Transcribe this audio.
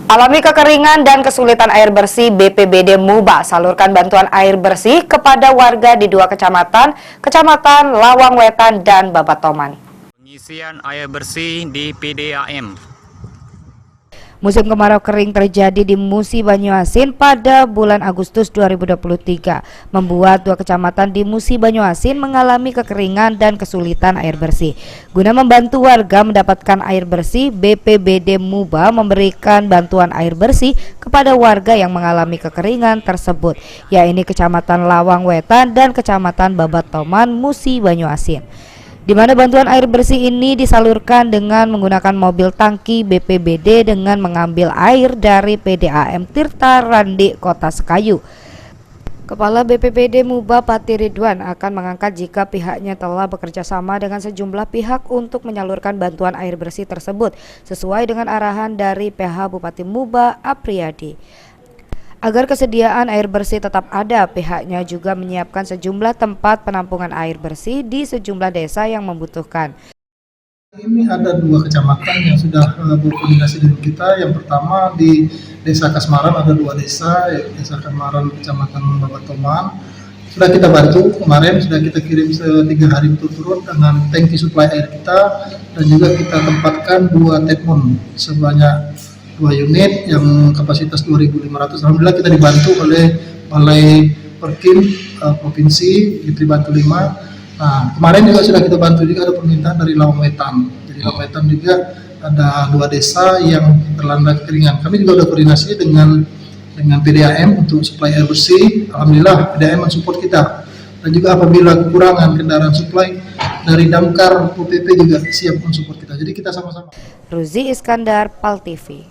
Alami kekeringan dan kesulitan air bersih, BPBD Muba salurkan bantuan air bersih kepada warga di dua kecamatan, Kecamatan Lawang Wetan dan Babatoman. Pengisian air bersih di PDAM. Musim kemarau kering terjadi di Musi Banyuasin pada bulan Agustus 2023, membuat dua kecamatan di Musi Banyuasin mengalami kekeringan dan kesulitan air bersih. Guna membantu warga mendapatkan air bersih, BPBD Muba memberikan bantuan air bersih kepada warga yang mengalami kekeringan tersebut, yaitu Kecamatan Lawang Wetan dan Kecamatan Babatoman, Musi Banyuasin, di mana bantuan air bersih ini disalurkan dengan menggunakan mobil tangki BPBD dengan mengambil air dari PDAM Tirta Randi, Kota Sekayu. Kepala BPBD Muba Pati Ridwan akan mengangkat jika pihaknya telah bekerja sama dengan sejumlah pihak untuk menyalurkan bantuan air bersih tersebut sesuai dengan arahan dari PH Bupati Muba Apriyadi. Agar kesediaan air bersih tetap ada, pihaknya juga menyiapkan sejumlah tempat penampungan air bersih di sejumlah desa yang membutuhkan. Ini ada dua kecamatan yang sudah berkoordinasi dengan kita. Yang pertama di Desa Kasmaran ada dua desa, Desa Kasmaran Kecamatan Babatoman. Sudah kita bantu kemarin, sudah kita kirim 3 hari berturut-turut dengan tangki suplai air kita, dan juga kita tempatkan 2 tepon sebanyak 2 unit yang kapasitas 2.500. Alhamdulillah kita dibantu oleh Balai Perkim Provinsi, dibantu 5. Nah, kemarin juga sudah kita bantu, juga ada permintaan dari Lawang Wetan. Jadi Lawang Wetan juga ada 2 desa yang terlanda kekeringan. Kami juga sudah koordinasi dengan PDAM untuk suplai air bersih. Alhamdulillah PDAM mensupport kita. Dan juga apabila kekurangan kendaraan suplai dari damkar UPP juga siap mensupport kita. Jadi kita sama-sama. Ruzi Iskandar, PAL TV.